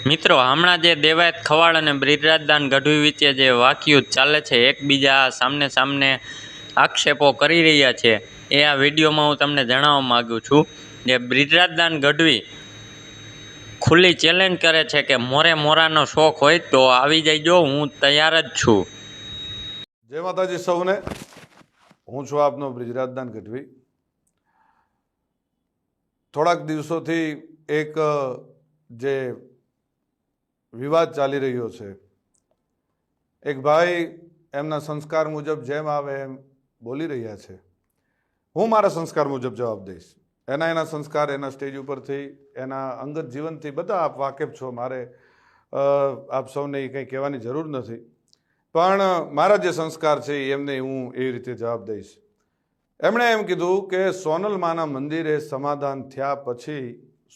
મિત્રો, હમણાં જે દેવાયત ખવાડ અને બ્રિજરાજદાન ગઢવી વચ્ચે જે વાકયુદ્ધ ચાલે છે, એકબીજા સામને સામને આક્ષેપો કરી રહ્યા છે, એ આ વિડીયોમાં હું તમને જણાવવા માગું છું. જે બ્રિજરાજદાન ગઢવી ખુલ્લી ચેલેન્જ કરે છે કે મોરે મોરાનો શોખ હોય તો આવી જઈજો, હું તૈયાર જ છું. જય માતાજી સૌને. હું છું આપનો બ્રિજરાજદાન ગઢવી. થોડાક દિવસોથી એક જે વિવાદ ચાલી રહ્યો છે, એક ભાઈ એમના સંસ્કાર મુજબ જેમ આવે એમ બોલી રહ્યા છે. હું મારા સંસ્કાર મુજબ જવાબ દઈશ. એના સંસ્કાર એના સ્ટેજ ઉપરથી, એના અંગત જીવનથી બધા આપ વાકેફ છો. મારે આપ સૌને કંઈ કહેવાની જરૂર નથી, પણ મારા જે સંસ્કાર છે એમને હું એવી રીતે જવાબ દઈશ. એમણે એમ કીધું કે સોનલમાના મંદિરે સમાધાન થયા પછી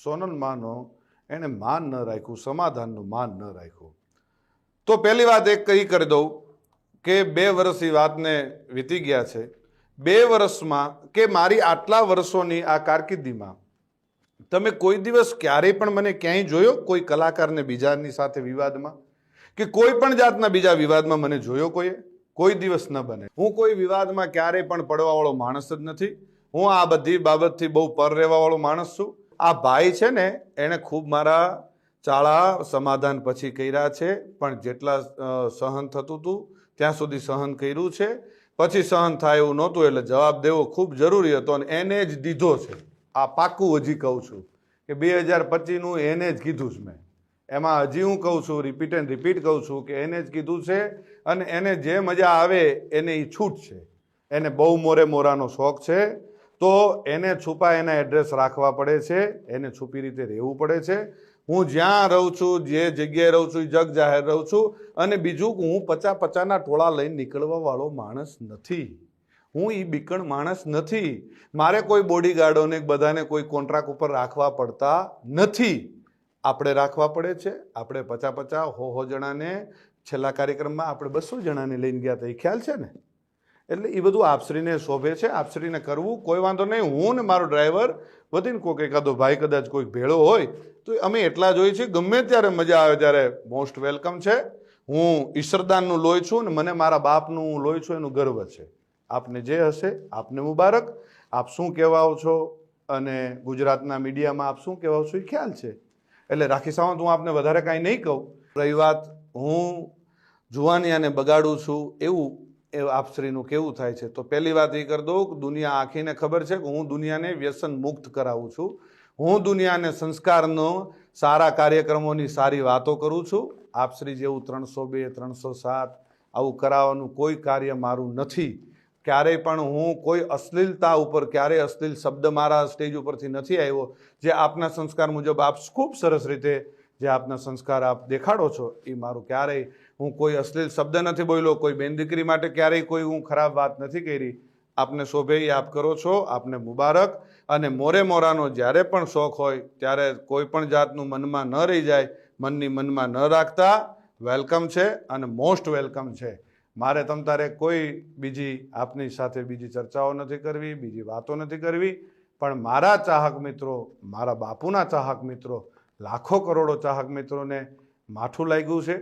સોનલમાનો એણે માન ન રાખ્યું, સમાધાનનું માન ન રાખ્યું. તો પહેલી વાત એક કઈ કરી દઉં કે 2 વર્ષ એ વાતને વીતી ગયા છે. 2 વર્ષમાં કે મારી આટલા વર્ષોની આ કારકિર્દીમાં તમે કોઈ દિવસ ક્યારેય પણ મને ક્યાંય જોયો કોઈ કલાકારને બીજાની સાથે વિવાદમાં, કે કોઈ પણ જાતના બીજા વિવાદમાં મને જોયો કોઈ દિવસ ન બને. હું કોઈ વિવાદમાં ક્યારેય પણ પડવાવાળો માણસ જ નથી. હું આ બધી બાબતથી બહુ પર રહેવાવાળો માણસ છું. આ ભાઈ છે ને, એણે ખૂબ મારા ચાળા સમાધાન પછી કર્યા છે, પણ જેટલા સહન થતું હતું ત્યાં સુધી સહન કર્યું છે. પછી સહન થાય એવું નહોતું, એટલે જવાબ દેવો ખૂબ જરૂરી હતો અને એને જ દીધો છે. આ પાક્કું હજી કહું છું કે 2025નું એને જ કીધું છે મેં. એમાં હજી હું કહું છું, રિપીટ એન્ડ રિપીટ કહું છું કે એને જ કીધું છે. અને એને જે મજા આવે એને એ છૂટ છે. એને બહુ મોરે મોરાનો શોખ છે, તો એને છુપા એના એડ્રેસ રાખવા પડે છે, એને છુપી રીતે રહેવું પડે છે. હું જ્યાં રહું છું, જે જગ્યાએ રહું છું, જગ જાહેર રહું છું. અને બીજું હું પચાના ટોળા લઈને નીકળવા વાળો માણસ નથી. હું એ બીકણ માણસ નથી. મારે કોઈ બોડીગાર્ડોને બધાને કોઈ કોન્ટ્રાક્ટ ઉપર રાખવા પડતા નથી. આપણે રાખવા પડે છે. આપણે 50 જણાને છેલ્લા કાર્યક્રમમાં આપણે 200 જણાને લઈને ગયા હતા, એ ખ્યાલ છે ને? એટલે એ બધું આપશ્રીને શોભે છે, આપશ્રીને કરવું કોઈ વાંધો નહીં. હું ને મારો ડ્રાઈવર વધીને કોઈક એકાદો ભાઈ કદાચ કોઈક ભેળો હોય તો અમે એટલા જ હોઈએ છીએ. ગમે ત્યારે મજા આવે ત્યારે મોસ્ટ વેલકમ છે. હું ઈશ્વરદાનનું લોહી છું ને મને મારા બાપનું લોહી છું એનું ગર્વ છે. આપને જે હશે આપને મુબારક. આપ શું કહેવાઓ છો અને ગુજરાતના મીડિયામાં આપ શું કહેવાઓ છો એ ખ્યાલ છે. એટલે રાખી સાવંત, હું આપને વધારે કાંઈ નહીં કહું. રહી વાત હું જુવાનિયાને બગાડું છું એવું આપશ્રીનું કેવું થાય છે, તો પહેલી વાત એ કરી દઉં કે દુનિયા આખીને ખબર છે કે હું દુનિયાને વ્યસન મુક્ત કરાવું છું. હું દુનિયાને સંસ્કારનો સારા કાર્યક્રમોની સારી વાતો કરું છું. આપશ્રી જેવું 302, 307 આવું કરાવવાનું કોઈ કાર્ય મારું નથી. ક્યારેય પણ હું કોઈ અશ્લીલતા ઉપર, ક્યારેય અશ્લીલ શબ્દ મારા સ્ટેજ ઉપરથી નથી આવ્યો. જે આપના સંસ્કાર મુજબ આપ ખૂબ સરસ રીતે જે આપના સંસ્કાર આપ દેખાડો છો, એ મારું ક્યારેય હું કોઈ અશ્લીલ શબ્દ નથી બોલ્યો. કોઈ બેન દીકરી માટે ક્યારેય કોઈ હું ખરાબ વાત નથી કરી. આપને શોભે એ આપ કરો છો, આપને મુબારક. અને મોરે મોરાનો જ્યારે પણ શોખ હોય ત્યારે કોઈ પણ જાતનું મનમાં ન રહી જાય, મનમાં ન રાખતા. વેલકમ છે અને મોસ્ટ વેલકમ છે. મારે તમ તારે કોઈ બીજી આપની સાથે બીજી ચર્ચાઓ નથી કરવી, બીજી વાતો નથી કરવી. પણ મારા ચાહક મિત્રો, મારા બાપુના ચાહક મિત્રો, લાખો કરોડો ચાહક મિત્રોને માઠું લાગ્યું છે.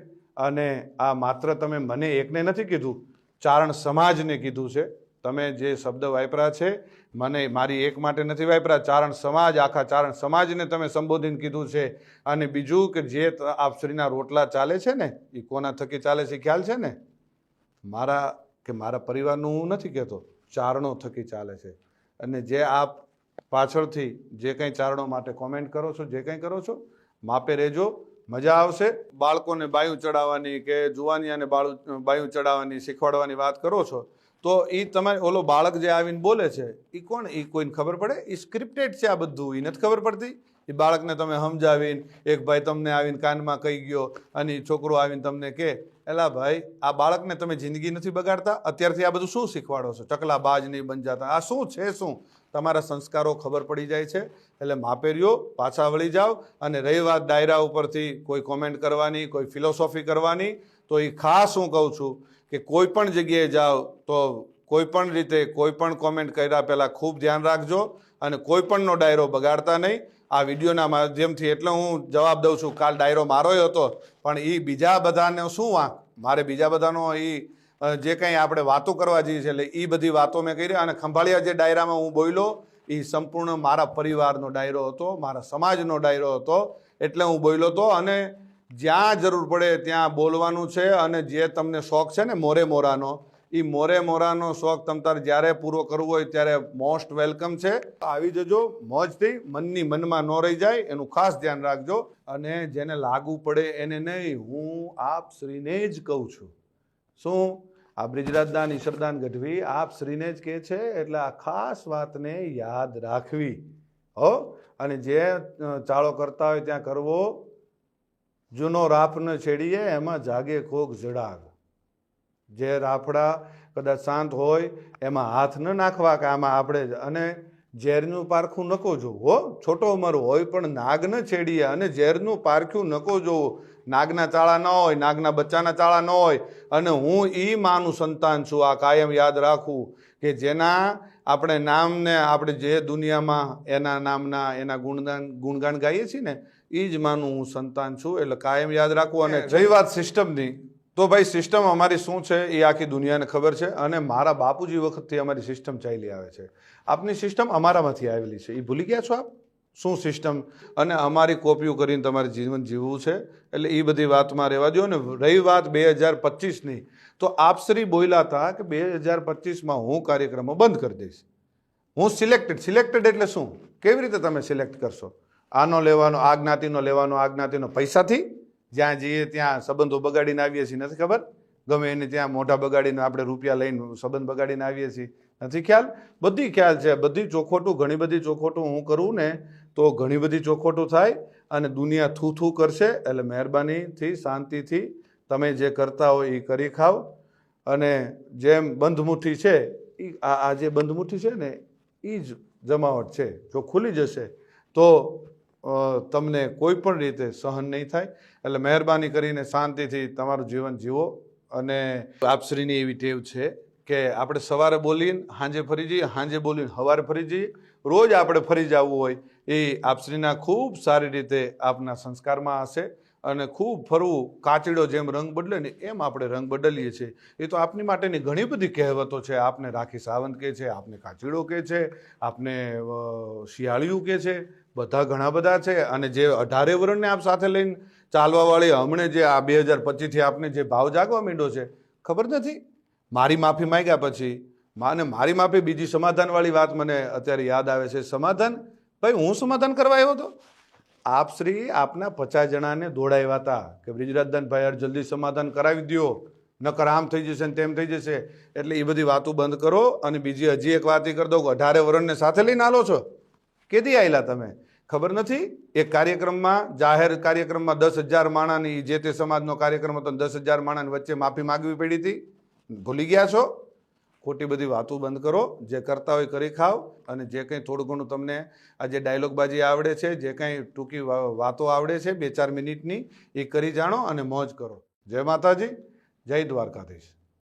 અને આ માત્ર તમે મને એકને નથી કીધું, ચારણ સમાજને કીધું છે. તમે જે શબ્દ વાપર્યા છે મને મારી એક માટે નથી વાપર્યા, ચારણ સમાજ, આખા ચારણ સમાજને તમે સંબોધીને કીધું છે. અને બીજું કે જે આપશ્રીના રોટલા ચાલે છે ને, એ કોના થકી ચાલે છે ખ્યાલ છે ને? મારા પરિવારનું હું નથી કહેતો, ચારણો થકી ચાલે છે. અને જે આપ પાછળથી જે કંઈ ચારણો માટે કોમેન્ટ કરો છો, જે કંઈ કરો છો, માપે રહેજો. મજા આવશે. બાળકોને બાયું ચડાવવાની કે જુવાનિયાને બાયું ચડાવવાની શીખવાડવાની વાત કરો છો, તો એ તમારે ઓલો બાળક જે આવીને બોલે છે એ કોણ? એ કોઈને ખબર પડે? એ સ્ક્રિપ્ટેડ છે આ બધું, એ નથી ખબર પડતી. એ બાળકને તમે સમજાવીને, એક ભાઈ તમને આવીને કાનમાં કહી ગયો અને એ છોકરો આવીને તમને કહે, એલા ભાઈ આ બાળકને તમે જિંદગી નથી બગાડતા? અત્યારથી આ બધું શું શીખવાડો છો? ચકલા બાજ નહીં બન જાતા. આ શું છે? શું તમારા સંસ્કારો ખબર પડી જાય છે. એટલે માપે રહ્યો, પાછા વળી જાઓ. અને રહી વાત ડાયરા ઉપરથી કોઈ કોમેન્ટ કરવાની, કોઈ ફિલોસોફી કરવાની, તો એ ખાસ હું કહું છું કે કોઈ પણ જગ્યાએ જાઓ તો કોઈ પણ રીતે કોઈ પણ કોમેન્ટ કર્યા પહેલાં ખૂબ ધ્યાન રાખજો અને કોઈ પણનો ડાયરો બગાડતા નહીં. આ વિડીયોના માધ્યમથી, એટલે હું જવાબ દઉં છું. કાલ ડાયરો મારોય હતો, પણ એ બીજા બધાને શું વાંક, મારે બીજા બધાનો એ જે કંઈ આપણે વાતો કરવા જઈએ છીએ, એટલે એ બધી વાતો મેં કરી. અને ખંભાળિયા જે ડાયરામાં હું બોલ્યો એ સંપૂર્ણ મારા પરિવારનો ડાયરો હતો, મારા સમાજનો ડાયરો હતો, એટલે હું બોલ્યો હતો. અને જ્યાં જરૂર પડે ત્યાં બોલવાનું છે. અને જે તમને શોખ છે ને મોરે મોરાનો, એ મોરે મોરાનો શોખ તમારે જ્યારે પૂરો કરવો હોય ત્યારે મોસ્ટ વેલકમ છે. આવી જજો મોજથી, મનની મનમાં ન રહી જાય એનું ખાસ ધ્યાન રાખજો. અને જેને લાગુ પડે એને નહીં, હું આપ શ્રીને જ કહું છું. શું આ બ્રિજરાજદાન ઈશ્વરદાન ગઢવી આપ શ્રીને જ કહે છે, એટલે આ ખાસ વાતને યાદ રાખવી હો. અને જે ચાળો કરતા હોય ત્યાં કરવો. જૂનો રાફ ન છેડીએ એમાં જાગે કોક જડાગ. જે રાફડા કદાચ શાંત હોય એમાં હાથ ન નાખવા કે આમાં આપણે, અને ઝેરનું પારખું નકો જોવું હો. છોટો ઉંમર હોય પણ નાગ ન છેડીએ, અને ઝેરનું પારખ્યું નકો જોવું. નાગના ચાળા ન હોય, નાગના બચ્ચાના ચાળા ન હોય. અને હું ઈ માનું સંતાન છું, આ કાયમ યાદ રાખવું કે જેના આપણે નામને, આપણે જે દુનિયામાં એના નામના એના ગુણગાન ગાઈએ છીએ ને, એ જ માનું હું સંતાન છું. એટલે કાયમ યાદ રાખવું. અને રહી વાત સિસ્ટમની, તો ભાઈ સિસ્ટમ અમારી શું છે એ આખી દુનિયાને ખબર છે. અને મારા બાપુજી વખતથી અમારી સિસ્ટમ ચાલી આવે છે. આપની સિસ્ટમ અમારામાંથી આવેલી છે, એ ભૂલી ગયા છો આપ શું સિસ્ટમ? અને અમારી કોપીઓ કરીને તમારે જીવન જીવવું છે. એટલે એ બધી વાતમાં રહેવા દો. અને રહી વાત 2025ની, તો આપશ્રી બોલ્યા હતા કે 2025માં હું કાર્યક્રમો બંધ કરી દઈશ. હું સિલેક્ટેડ એટલે શું? કેવી રીતે તમે સિલેક્ટ કરશો? આનો લેવાનો, આ જ્ઞાતિનો લેવાનો, આ જ્ઞાતિનો પૈસાથી? જ્યાં જઈએ ત્યાં સંબંધો બગાડીને આવીએ છીએ, નથી ખબર? ગમે એને ત્યાં મોઢા બગાડીને આપણે રૂપિયા લઈને સંબંધ બગાડીને આવીએ છીએ, નથી ખ્યાલ? બધી ખ્યાલ છે. બધી ચોખોટું, ઘણી બધી ચોખોટું હું કરું ને તો ઘણી બધી ચોખોટું થાય. અને દુનિયા થૂ કરશે. એટલે મહેરબાનીથી, શાંતિથી તમે જે કરતા હોય એ કરી ખાવ. અને જેમ બંધમુઠ્ઠી છે, એ આ જે બંધમુઠ્ઠી છે ને એ જ જમાવટ છે. જો ખુલી જશે તો તમને કોઈ પણ રીતે સહન નહીં થાય. એટલે મહેરબાની કરીને શાંતિથી તમારું જીવન જીવો. અને આપશ્રીની એવી ટેવ છે કે આપણે સવારે બોલીને સાંજે ફરી જઈએ, સાંજે બોલીને સવારે ફરી જઈએ. રોજ આપણે ફરી જવું હોય એ આપશ્રીના ખૂબ સારી રીતે આપના સંસ્કારમાં હશે. અને ખૂબ ફરવું, કાચીડો જેમ રંગ બદલે ને એમ આપણે રંગ બદલીએ છીએ. એ તો આપની માટેની ઘણી બધી કહેવતો છે. આપને રાખી સાવંત કહે છે, આપને કાચીડો કહે છે, આપને શિયાળિયું કહે છે, બધા ઘણા બધા છે. અને જે 18 વર્ષને આપ સાથે લઈને ચાલવાવાળી હમણે જે આ 2025થી આપને જે ભાવ જાગવા માંડ્યો છે, ખબર નથી? મારી માફી માંગ્યા પછી માને મારી માફી, બીજી સમાધાનવાળી વાત મને અત્યારે યાદ આવે છે. સમાધાન? ભાઈ હું સમાધાન કરવા આવ્યો હતો? આપશ્રી આપના 50 જણાને દોડાવ્યા હતા કે બ્રિજરાજદાનભાઈ યાર જલ્દી સમાધાન કરાવી દો, નકર આમ થઈ જશે ને તેમ થઈ જશે. એટલે એ બધી વાતો બંધ કરો. અને બીજી હજી એક વાત કરી દઉં, 18 વર્ષને સાથે લઈને આલો છો. કેદી આવેલા તમે? ખબર નથી? એક કાર્યક્રમમાં, જાહેર કાર્યક્રમમાં 10,000 માણાની, જે તે સમાજનો કાર્યક્રમ હતો, 10,000 માણાની વચ્ચે માફી માગવી પડી હતી. ભૂલી ગયા છો? ખોટી બધી વાતો બંધ કરો. જે કરતા હોય કરી ખાવ. અને જે કંઈ થોડું ઘણું તમને આ જે ડાયલોગબાજી આવડે છે, જે કંઈ ટૂંકી વાતો આવડે છે 2-4 મિનિટની, એ કરી જાણો અને મોજ કરો. જય માતાજી, જય દ્વારકાધીશ.